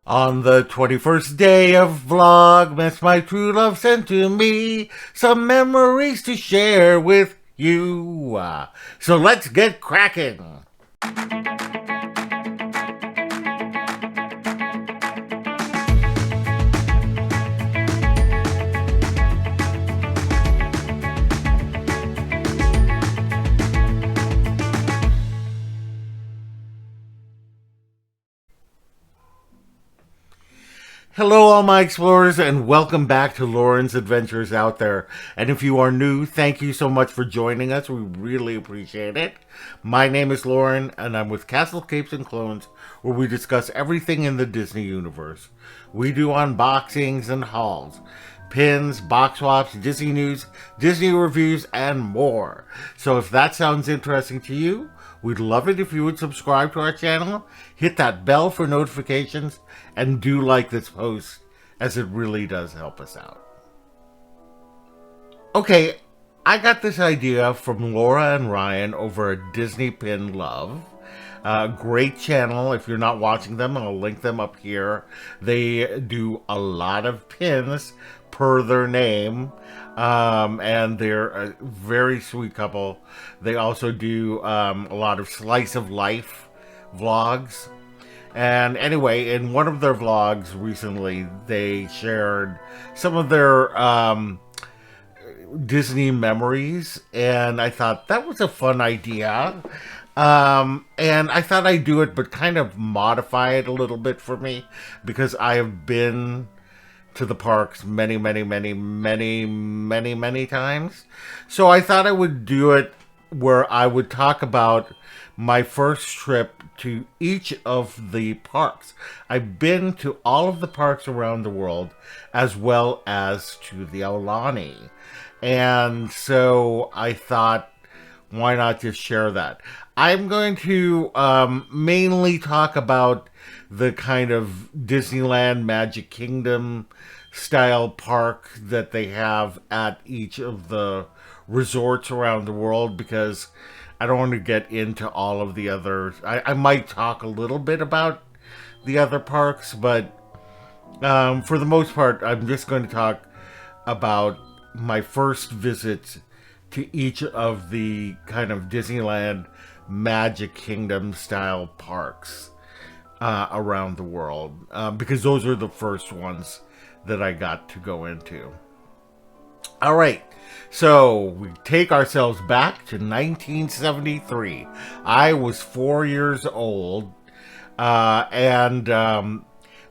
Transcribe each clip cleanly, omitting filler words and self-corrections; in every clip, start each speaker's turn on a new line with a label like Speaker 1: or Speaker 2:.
Speaker 1: On the 21st day of Vlogmas, my true love sent to me some memories to share with you. So let's get cracking. Hello, all my explorers, and welcome back to Loren's Adventures Out There. And if you are new, thank you so much for joining us. We really appreciate it. My name is Loren, and I'm with Castle, Capes, and Clones, where we discuss everything in the Disney universe. We do unboxings and hauls, pins, box swaps, Disney news, Disney reviews, and more. So if that sounds interesting to you, we'd love it if you would subscribe to our channel, hit that bell for notifications, and do like this post, as it really does help us out. Okay, I got this idea from Laura and Ryan over at Disney Pin Love. Great channel. If you're not watching them, I'll link them up here. They do a lot of pins per their name, and they're a very sweet couple. They also do a lot of slice of life vlogs. And anyway, in one of their vlogs recently, they shared some of their Disney memories, and I thought that was a fun idea. And I thought I'd do it, but kind of modify it a little bit for me, because I have been to the parks many times. So I thought I would do it where I would talk about my first trip to each of the parks. I've been to all of the parks around the world, as well as to the Aulani. And so I thought, why not just share that? I'm going to mainly talk about the kind of Disneyland Magic Kingdom style park that they have at each of the resorts around the world, because I don't want to get into all of the others. I might talk a little bit about the other parks, but for the most part, I'm just going to talk about my first visit to each of the kind of Disneyland Magic Kingdom style parks around the world, because those are the first ones that I got to go into. All right, so we take ourselves back to 1973. I was 4 years old, and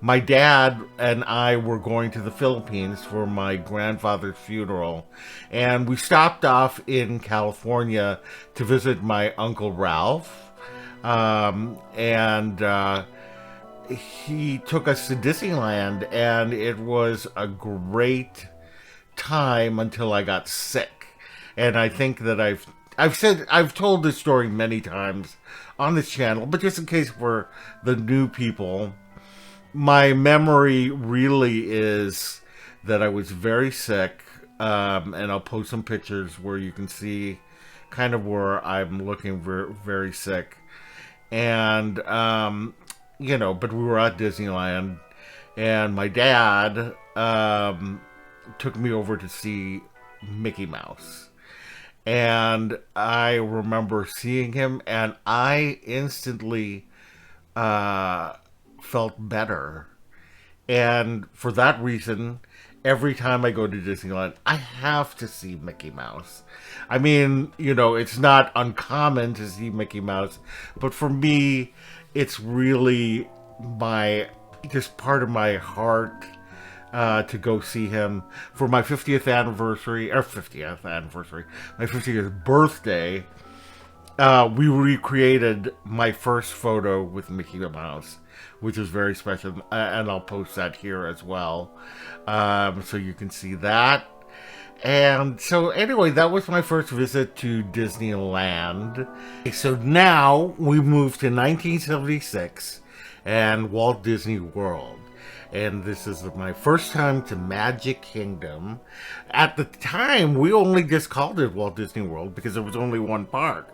Speaker 1: my dad and I were going to the Philippines for my grandfather's funeral, and we stopped off in California to visit my Uncle Ralph, and he took us to Disneyland, and it was a great time until I got sick. And I think that I've told this story many times on this channel, but just in case for the new people, my memory really is that I was very sick, and I'll post some pictures where you can see kind of where I'm looking very sick. And but we were at Disneyland, and my dad took me over to see Mickey Mouse. And I remember seeing him, and I instantly felt better. And for that reason, every time I go to Disneyland, I have to see Mickey Mouse. I mean, it's not uncommon to see Mickey Mouse, but for me, it's really just part of my heart to go see him for my 50th birthday. We recreated my first photo with Mickey Mouse, which is very special, and I'll post that here as well, so you can see that. And so anyway, that was my first visit to Disneyland. So now we moved to 1976 and Walt Disney World. And this is my first time to Magic Kingdom. At the time, we only just called it Walt Disney World because there was only one park.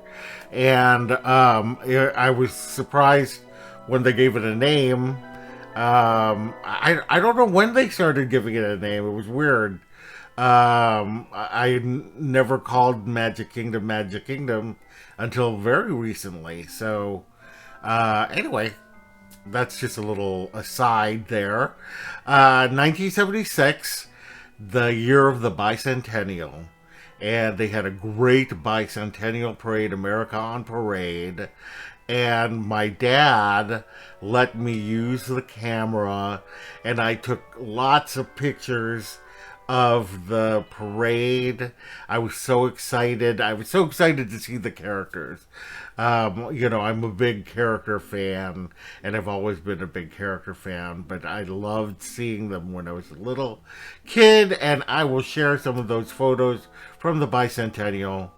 Speaker 1: And I was surprised when they gave it a name. I don't know when they started giving it a name. It was weird. Never called Magic Kingdom until very recently. So, anyway, that's just a little aside there. 1976, the year of the bicentennial. And they had a great bicentennial parade, America on Parade. And my dad let me use the camera, and I took lots of pictures of the parade. I was so excited. I was so excited to see the characters. I'm a big character fan, and I've always been a big character fan, but I loved seeing them when I was a little kid, and I will share some of those photos from the bicentennial.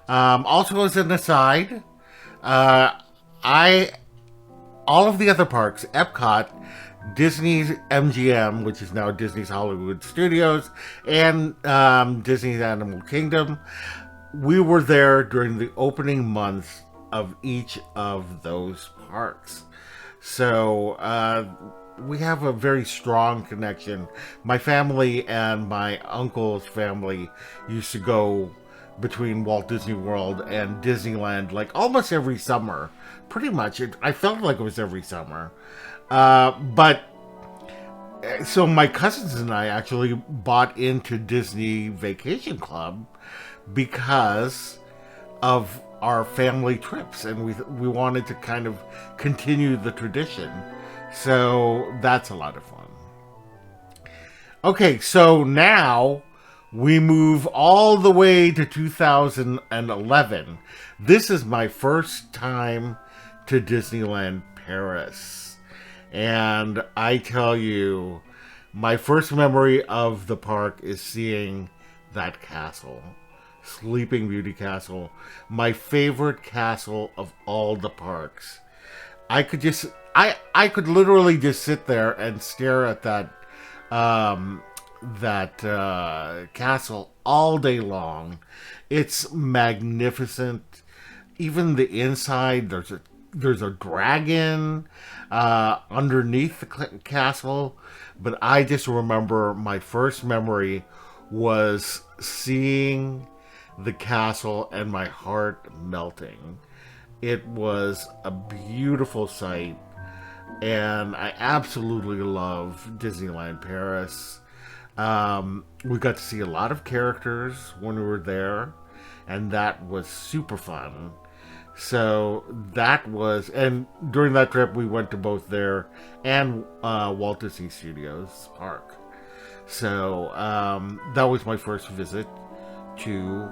Speaker 1: Also, as an aside, I all of the other parks, Epcot, Disney's MGM, which is now Disney's Hollywood Studios, and Disney's Animal Kingdom, we were there during the opening months of each of those parks. So we have a very strong connection. My family and my uncle's family used to go between Walt Disney World and Disneyland like almost every summer. Pretty much. I felt like it was every summer. But so my cousins and I actually bought into Disney Vacation Club because of our family trips, and we wanted to kind of continue the tradition. So that's a lot of fun. Okay, so now we move all the way to 2011. This is my first time to Disneyland Paris. And I tell you, my first memory of the park is seeing that castle. Sleeping Beauty Castle. My favorite castle of all the parks. I could literally just sit there and stare at that castle all day long. It's magnificent. Even the inside, there's a dragon underneath the castle. But I just remember my first memory was seeing the castle and my heart melting. It was a beautiful sight, and I absolutely love Disneyland Paris. We got to see a lot of characters when we were there, and that was super fun. So that was, and during that trip we went to both there and Walt Disney Studios Park. So that was my first visit to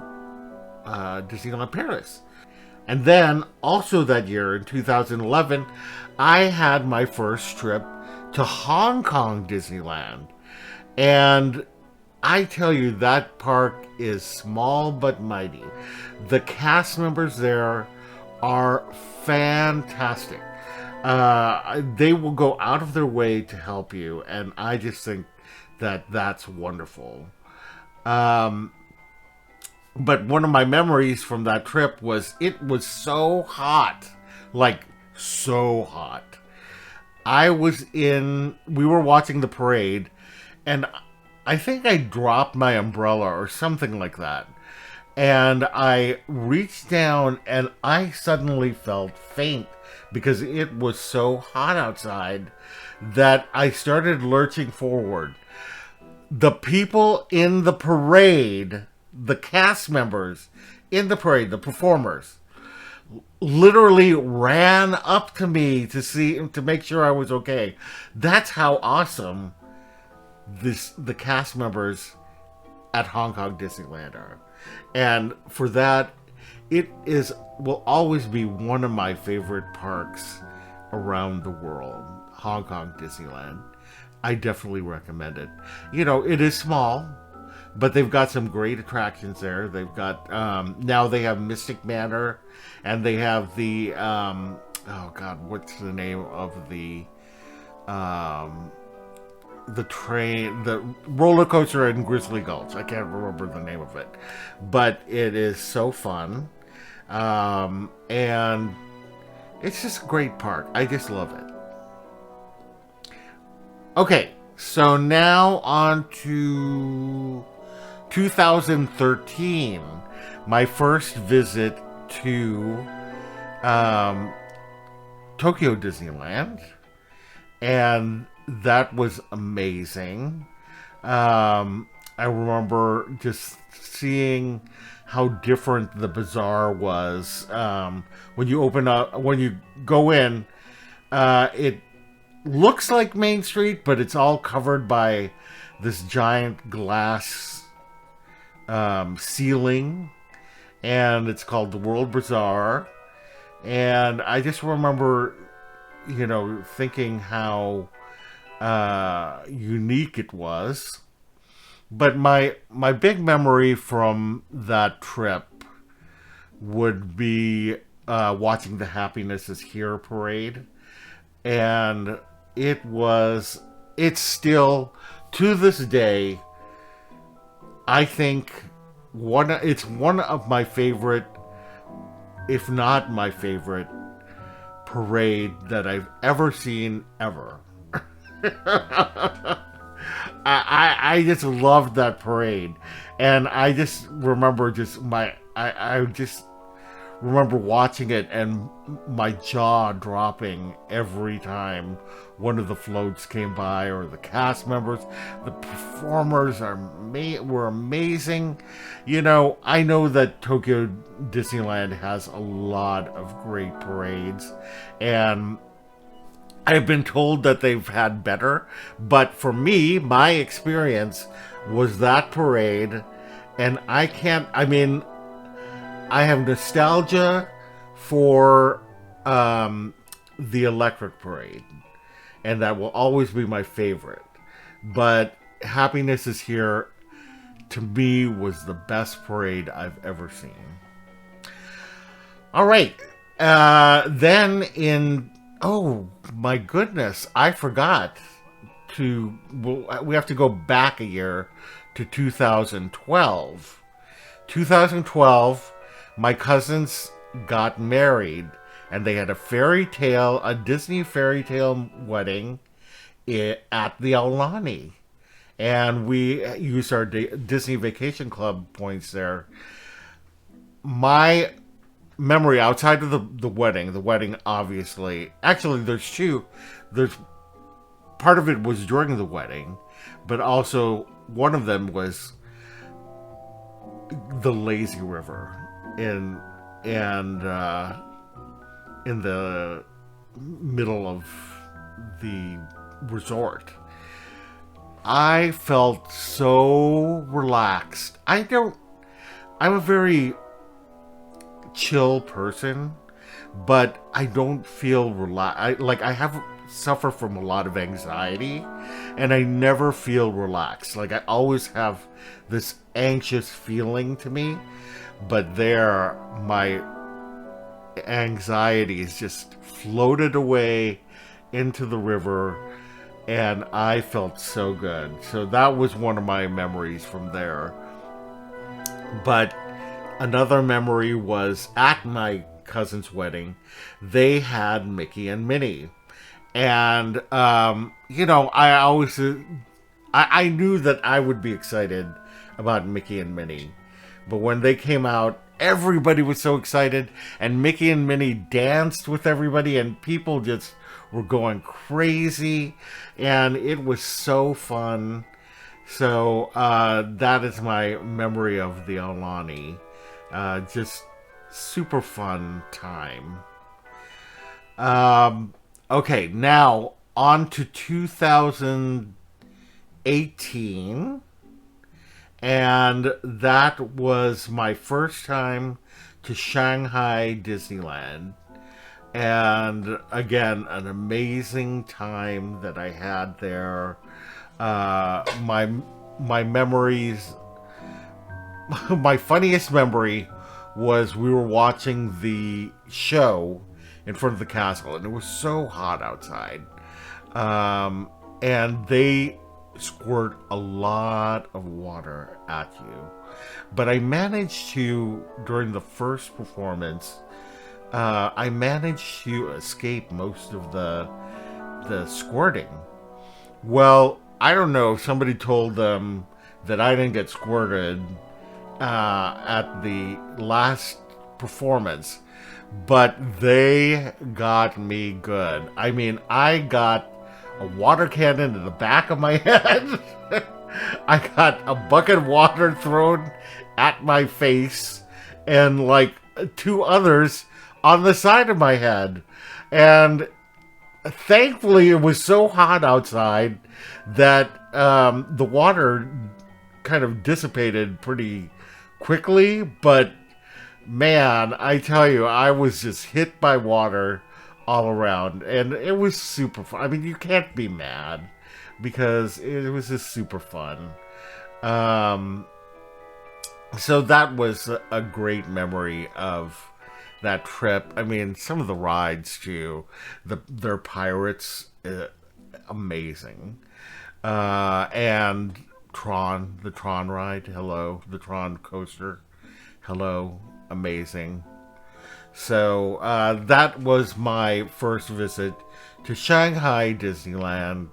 Speaker 1: Disneyland Paris. And then also that year in 2011, I had my first trip to Hong Kong Disneyland. And I tell you, that park is small but mighty. The cast members there are fantastic. They will go out of their way to help you, and I just think that that's wonderful. But one of my memories from that trip was it was so hot. Like, so hot. We were watching the parade, and I think I dropped my umbrella or something like that. And I reached down and I suddenly felt faint because it was so hot outside that I started lurching forward. The people in the parade, the cast members in the parade, the performers, literally ran up to me to make sure I was okay. That's how awesome the cast members at Hong Kong Disneyland are. And for that, will always be one of my favorite parks around the world, Hong Kong Disneyland. I definitely recommend it. It is small, but they've got some great attractions there. They've got, now they have Mystic Manor, and they have the, oh God, what's the name of the train, the roller coaster in Grizzly Gulch. I can't remember the name of it, but it is so fun. And it's just a great park. I just love it. Okay, so now on to 2013, my first visit to um, Tokyo Disneyland, and that was amazing. I remember just seeing how different the bazaar was. When you go in, it looks like Main Street, but it's all covered by this giant glass ceiling, and it's called the World Bazaar. And I just remember, thinking how unique it was. But my big memory from that trip would be watching the Happiness is Here parade, and it's still, to this day, I think it's one of my favorite, if not my favorite, parade that I've ever seen ever. I just loved that parade, and I just remember I just remember watching it and my jaw dropping every time one of the floats came by, or the cast members. The performers were amazing. I know that Tokyo Disneyland has a lot of great parades, and I've been told that they've had better, but for me, my experience was that parade, and I have nostalgia for the Electric Parade, and that will always be my favorite. But Happiness is Here, to me, was the best parade I've ever seen. All right. Oh my goodness, I forgot we have to go back a year to 2012. 2012, my cousins got married, and they had a Disney fairy tale wedding at the Aulani. And we used our Disney Vacation Club points there. My memory outside of the wedding obviously, actually there's part of it was during the wedding, but also one of them was the lazy river in the middle of the resort. I felt so relaxed. I'm a very chill person, but I don't feel relaxed. I suffer from a lot of anxiety, and I never feel relaxed. Like, I always have this anxious feeling to me, but there, my anxieties just floated away into the river, and I felt so good. So that was one of my memories from there. But another memory was at my cousin's wedding. They had Mickey and Minnie. And, I knew that I would be excited about Mickey and Minnie. But when they came out, everybody was so excited. And Mickey and Minnie danced with everybody, and people just were going crazy. And it was so fun. So that is my memory of the Aulani. Just super fun time. Okay, now on to 2018. And that was my first time to Shanghai Disneyland. And again, an amazing time that I had there. My memories, my funniest memory was we were watching the show in front of the castle, and it was so hot outside. And they squirt a lot of water at you. But I managed to, during the first performance, I managed to escape most of the squirting. Well, I don't know if somebody told them that I didn't get squirted at the last performance, but they got me good. I mean, I got a water cannon in the back of my head. I got a bucket of water thrown at my face, and like two others on the side of my head. And thankfully, it was so hot outside that the water kind of dissipated pretty quickly. But man, I tell you, I was just hit by water all around, and it was super fun. I mean, you can't be mad because it was just super fun. Um, so that was a great memory of that trip. I mean, some of the rides too. Their pirates, amazing. And the Tron ride. Hello, the Tron coaster. Hello, amazing. So that was my first visit to Shanghai Disneyland.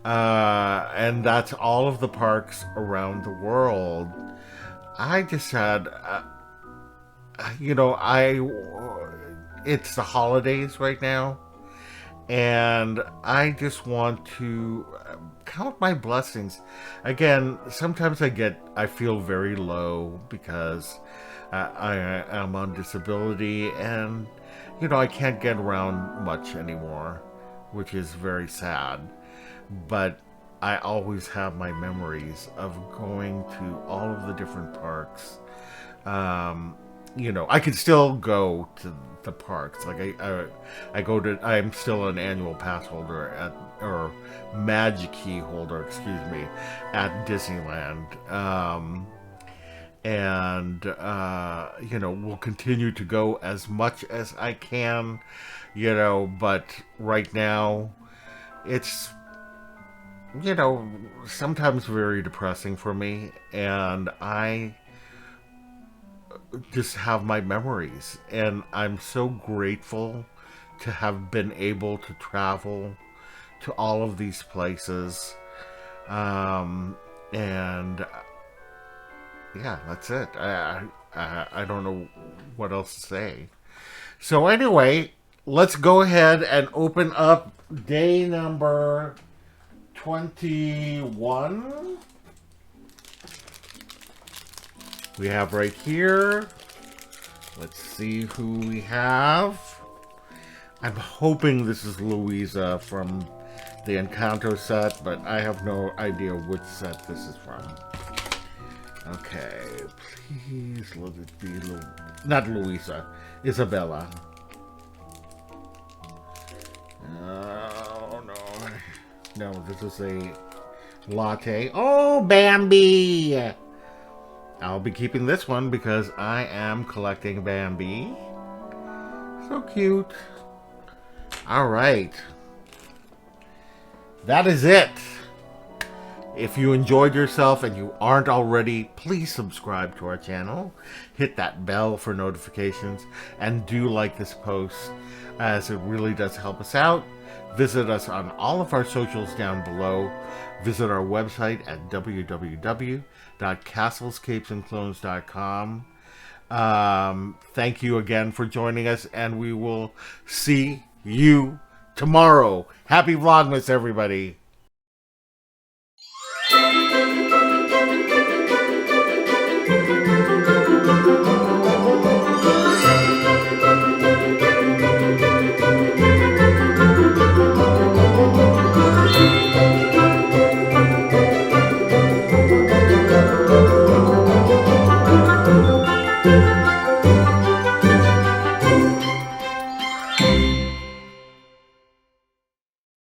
Speaker 1: And that's all of the parks around the world. I just had, it's the holidays right now, and I just want to count my blessings. Again, sometimes I feel very low because I am on disability, and I can't get around much anymore, which is very sad. But I always have my memories of going to all of the different parks. I can still go to the parks. Like I'm still an annual pass holder or Magic Key holder, excuse me, at Disneyland. And we'll continue to go as much as I can, but right now it's sometimes very depressing for me, and I just have my memories, and I'm so grateful to have been able to travel to all of these places. And yeah, that's it. I don't know what else to say. So anyway, let's go ahead and open up day number 21. We have right here. Let's see who we have. I'm hoping this is Louisa from the Encanto set, but I have no idea which set this is from. Okay, please let it be not Louisa, Isabella. Oh no. No, this is a latte. Oh, Bambi! I'll be keeping this one because I am collecting Bambi. So cute. Alright. That is it. If you enjoyed yourself and you aren't already, please subscribe to our channel. Hit that bell for notifications. And do like this post, as it really does help us out. Visit us on all of our socials down below. Visit our website at www.castlescapesandclones.com. Thank you again for joining us, and we will see you tomorrow. Happy Vlogmas, everybody.